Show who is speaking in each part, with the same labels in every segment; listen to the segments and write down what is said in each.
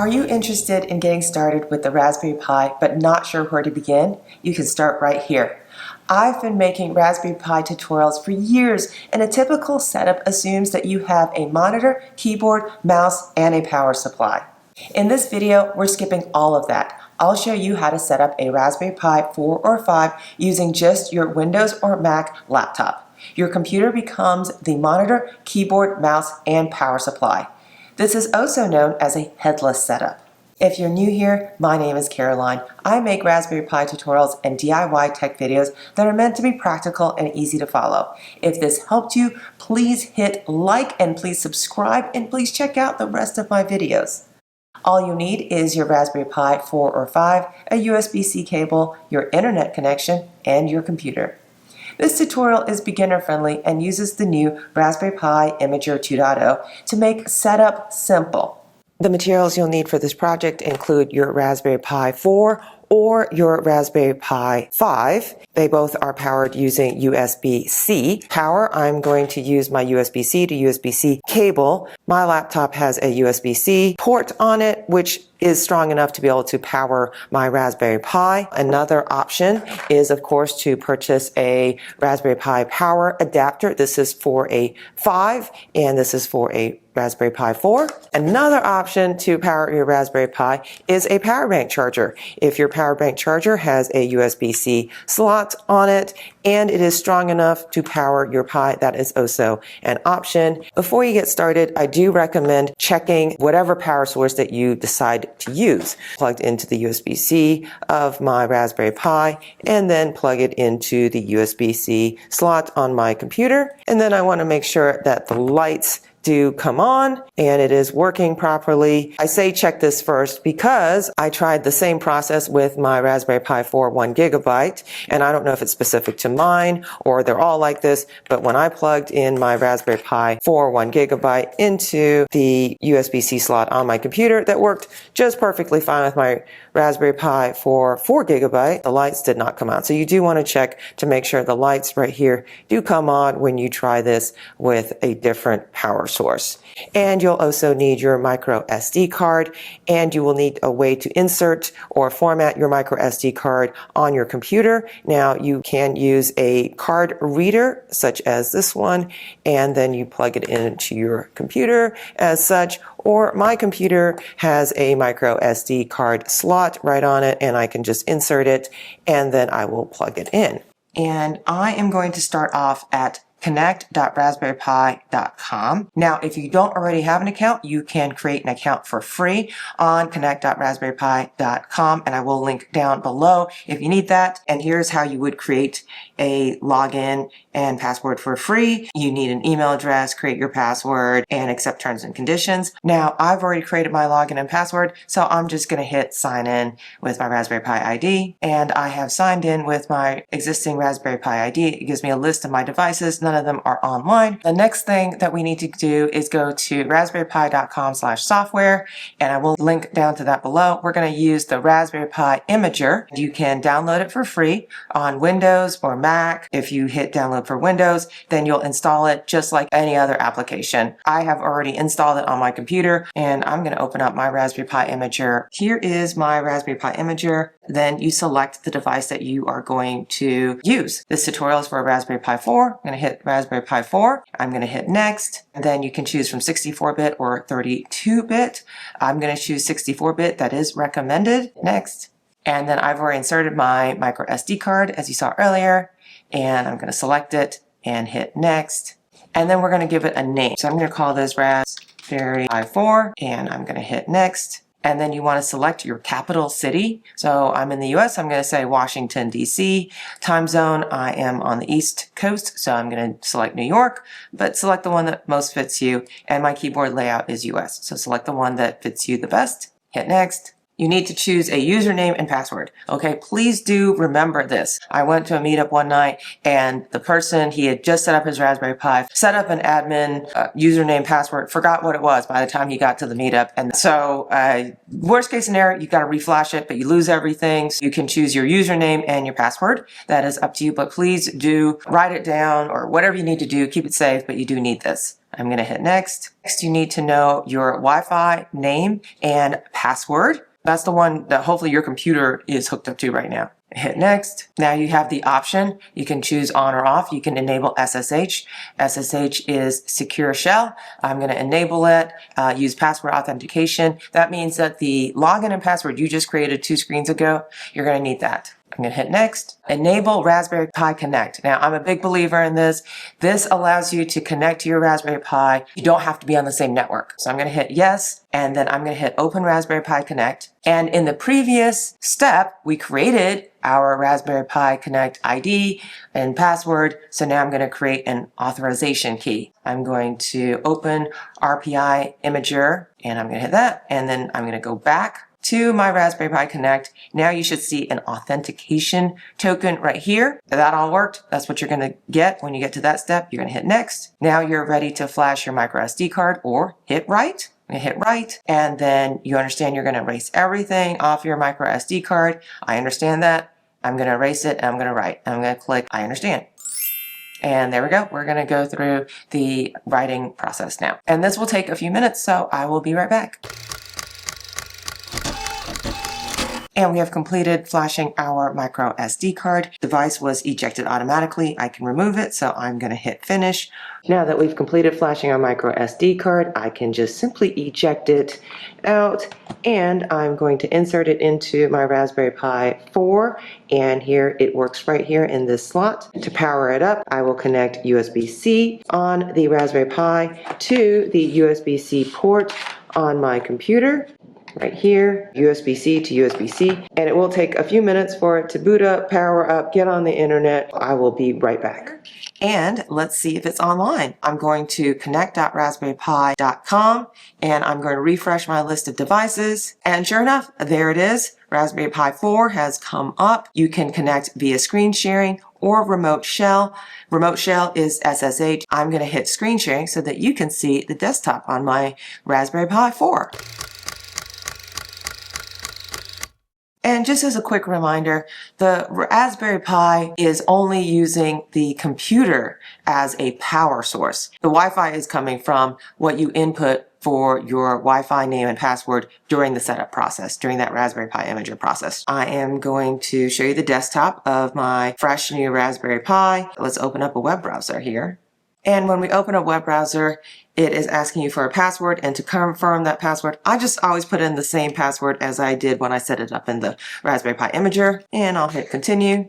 Speaker 1: Are you interested in getting started with the Raspberry Pi but not sure where to begin? You can start right here. I've been making Raspberry Pi tutorials for years, and a typical setup assumes that you have a monitor, keyboard, mouse, and a power supply. In this video, we're skipping all of that. I'll show you how to set up a Raspberry Pi 4 or 5 using just your Windows or Mac laptop. Your computer becomes the monitor, keyboard, mouse, and power supply. This is also known as a headless setup. If you're new here, my name is Caroline. I make Raspberry Pi tutorials and DIY tech videos that are meant to be practical and easy to follow. If this helped you, please hit like and please subscribe and please check out the rest of my videos. All you need is your Raspberry Pi 4 or 5, a USB-C cable, your internet connection, and your computer. This tutorial is beginner-friendly and uses the new Raspberry Pi Imager 2.0 to make setup simple. The materials you'll need for this project include your Raspberry Pi 4 or your Raspberry Pi 5. They both are powered using USB-C power. I'm going to use my USB-C to USB-C cable. My laptop has a USB-C port on it, which is strong enough to be able to power my Raspberry Pi. Another option is, of course, to purchase a Raspberry Pi power adapter. This is for a 5 and this is for a Raspberry Pi 4. Another option to power your Raspberry Pi is a power bank charger. If your power bank charger has a USB-C slot on it and it is strong enough to power your Pi, that is also an option. Before you get started, I do recommend checking whatever power source that you decide to use. Plugged into the USB-C of my Raspberry Pi and then plug it into the USB-C slot on my computer. And then I want to make sure that the lights do come on and it is working properly. I say check this first because I tried the same process with my Raspberry Pi 4 1 gigabyte, and I don't know if it's specific to mine or they're all like this, but when I plugged in my Raspberry Pi 4 1 gigabyte into the USB-C slot on my computer, that worked just perfectly fine with my Raspberry Pi 4 gigabyte. The lights did not come on. So you do want to check to make sure the lights right here do come on when you try this with a different power source. And you'll also need your MicroSD card, and you will need a way to insert or format your MicroSD card on your computer. Now you can use a card reader such as this one, and then you plug it into your computer as such, or my computer has a MicroSD card slot right on it and I can just insert it and then I will plug it in. And I am going to start off at connect.raspberrypi.com. Now, if you don't already have an account, you can create an account for free on connect.raspberrypi.com, and I will link down below if you need that. And here's how you would create a login and password for free. You need an email address, create your password, and accept terms and conditions. Now, I've already created my login and password, so I'm just going to hit sign in with my Raspberry Pi ID, and I have signed in with my existing Raspberry Pi ID. It gives me a list of my devices. None of them are online. The next thing that we need to do is go to raspberrypi.com/software, and I will link down to that below. We're going to use the Raspberry Pi Imager. You can download it for free on Windows or Mac. If you hit download for Windows, then you'll install it just like any other application. I have already installed it on my computer, and I'm going to open up my Raspberry Pi Imager. Here is my Raspberry Pi Imager. Then you select the device that you are going to use. This tutorial is for a Raspberry Pi 4. I'm going to hit Raspberry Pi 4. I'm going to hit next. And then you can choose from 64-bit or 32-bit. I'm going to choose 64-bit. That is recommended. Next. And then I've already inserted my MicroSD card as you saw earlier. And I'm going to select it and hit next. And then we're going to give it a name. So I'm going to call this Raspberry Pi 4 and I'm going to hit next. And then you want to select your capital city. So I'm in the US, I'm going to say Washington, D.C. Time zone, I am on the East Coast, so I'm going to select New York, but select the one that most fits you. And my keyboard layout is US, so select the one that fits you the best. Hit next. You need to choose a username and password. Okay, please do remember this. I went to a meetup one night and the person, he had just set up his Raspberry Pi, set up an admin username, password, forgot what it was by the time he got to the meetup. And so worst case scenario, you got to reflash it, but you lose everything. So you can choose your username and your password. That is up to you, but please do write it down or whatever you need to do. Keep it safe, but you do need this. I'm going to hit next. Next, you need to know your Wi-Fi name and password. That's the one that hopefully your computer is hooked up to right now. Hit next. Now you have the option. You can choose on or off. You can enable SSH. SSH is secure shell. I'm going to enable it. Use password authentication. That means that the login and password you just created 2 screens ago, you're going to need that. I'm going to hit next. Enable Raspberry Pi Connect. Now, I'm a big believer in this. This allows you to connect to your Raspberry Pi. You don't have to be on the same network. So I'm going to hit yes, and then I'm going to hit Open Raspberry Pi Connect. And in the previous step, we created our Raspberry Pi Connect ID and password. So now I'm going to create an authorization key. I'm going to open RPI Imager, and I'm going to hit that. And then I'm going to go back to my Raspberry Pi Connect. Now you should see an authentication token right here. That all worked. That's what you're going to get when you get to that step. You're going to hit next. Now you're ready to flash your microSD card or hit write. I'm going to hit write, and then you understand you're going to erase everything off your microSD card. I understand that. I'm going to erase it and I'm going to write. I'm going to click I understand. And there we go. We're going to go through the writing process now. And this will take a few minutes, so I will be right back. And we have completed flashing our micro SD card. Device was ejected automatically. I can remove it, so I'm going to hit finish. Now that we've completed flashing our micro SD card, I can just simply eject it out, and I'm going to insert it into my Raspberry Pi 4, and here it works right here in this slot. To power it up, I will connect USB-C on the Raspberry Pi to the USB-C port on my computer. Right here, USB-C to USB-C, and it will take a few minutes for it to boot up, power up, get on the internet. I will be right back. And let's see if it's online. I'm going to connect.raspberrypi.com, and I'm going to refresh my list of devices, and sure enough, there it is. Raspberry Pi 4 has come up. You can connect via screen sharing or remote shell. Remote shell is SSH. I'm going to hit screen sharing so that you can see the desktop on my Raspberry Pi 4. And just as a quick reminder, the Raspberry Pi is only using the computer as a power source. The Wi-Fi is coming from what you input for your Wi-Fi name and password during the setup process, during that Raspberry Pi Imager process. I am going to show you the desktop of my fresh new Raspberry Pi. Let's open up a web browser here. And when we open a web browser, it is asking you for a password, and to confirm that password, I just always put in the same password as I did when I set it up in the Raspberry Pi Imager, and I'll hit continue.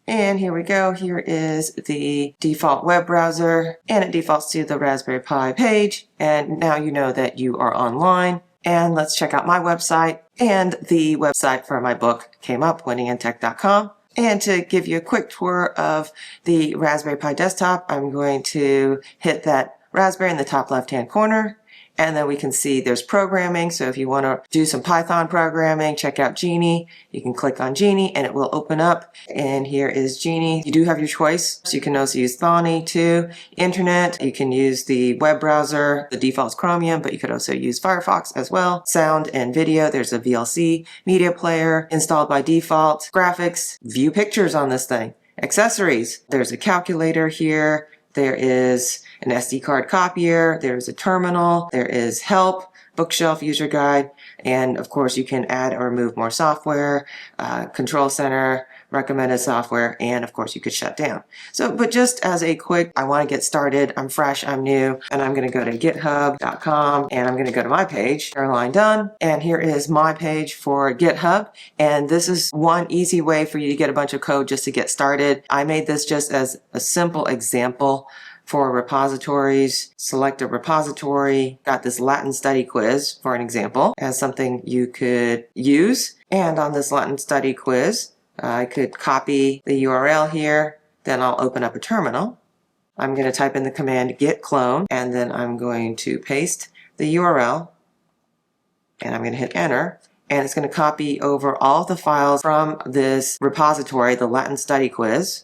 Speaker 1: And here we go. Here is the default web browser, and it defaults to the Raspberry Pi page, and now you know that you are online. And let's check out my website, and the website for my book came up, winningintech.com. And to give you a quick tour of the Raspberry Pi desktop, I'm going to hit that Raspberry in the top left-hand corner, and then we can see there's programming. So if you want to do some Python programming, check out Genie. You can click on Genie and it will open up. And here is Genie. You do have your choice. So you can also use Thonny too. Internet, you can use the web browser. The default is Chromium, but you could also use Firefox as well. Sound and video, there's a VLC media player installed by default. Graphics, view pictures on this thing. Accessories, there's a calculator here. There is an SD card copier, there's a terminal, there is help, bookshelf, user guide, and of course you can add or remove more software, control center, recommended software, and of course you could shut down. So, but just as a quick, I want to get started, I'm fresh, I'm new, and I'm going to go to github.com, and I'm going to go to my page, Caroline Dunn, and here is my page for GitHub, and this is one easy way for you to get a bunch of code just to get started. I made this just as a simple example for repositories. Select a repository, got this Latin study quiz for an example as something you could use, and on this Latin study quiz, I could copy the URL here, then I'll open up a terminal. I'm going to type in the command git clone, and then I'm going to paste the URL, and I'm going to hit enter, and it's going to copy over all of the files from this repository, the Latin study quiz.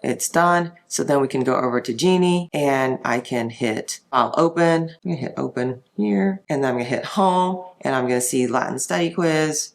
Speaker 1: It's done. So then we can go over to Genie and I can hit File Open. I'm going to hit Open here, and then I'm going to hit Home, and I'm going to see Latin Study Quiz.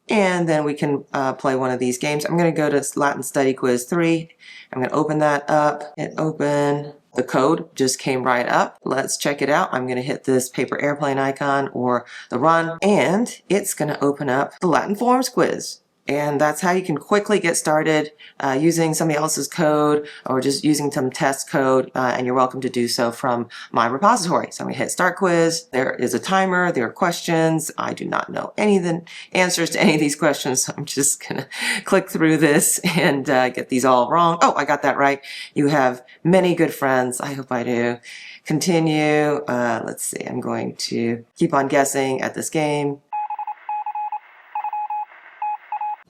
Speaker 1: And then we can play one of these games. I'm going to go to Latin Study Quiz 3. I'm going to open that up, hit Open. The code just came right up. Let's check it out. I'm going to hit this paper airplane icon or the run, and it's going to open up the Latin Forms quiz. And that's how you can quickly get started using somebody else's code or just using some test code, and you're welcome to do so from my repository. So I'm going to hit Start Quiz. There is a timer. There are questions. I do not know any of the answers to any of these questions, so I'm just going to click through this and get these all wrong. Oh, I got that right. You have many good friends. I hope I do. Continue. Let's see. I'm going to keep on guessing at this game.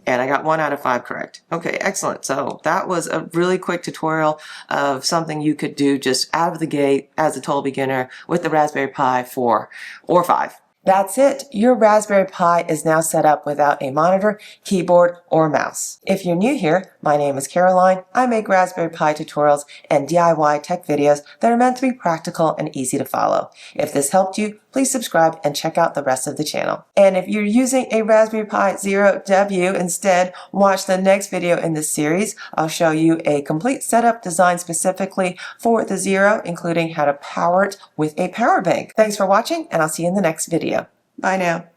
Speaker 1: And I got 1 out of 5 correct. Okay, excellent. So that was a really quick tutorial of something you could do just out of the gate as a total beginner with the Raspberry Pi 4 or 5. That's it. Your Raspberry Pi is now set up without a monitor, keyboard, or mouse. If you're new here, my name is Caroline. I make Raspberry Pi tutorials and DIY tech videos that are meant to be practical and easy to follow. If this helped you, please subscribe and check out the rest of the channel. And if you're using a Raspberry Pi Zero W instead, watch the next video in this series. I'll show you a complete setup designed specifically for the Zero, including how to power it with a power bank. Thanks for watching, and I'll see you in the next video. Bye now.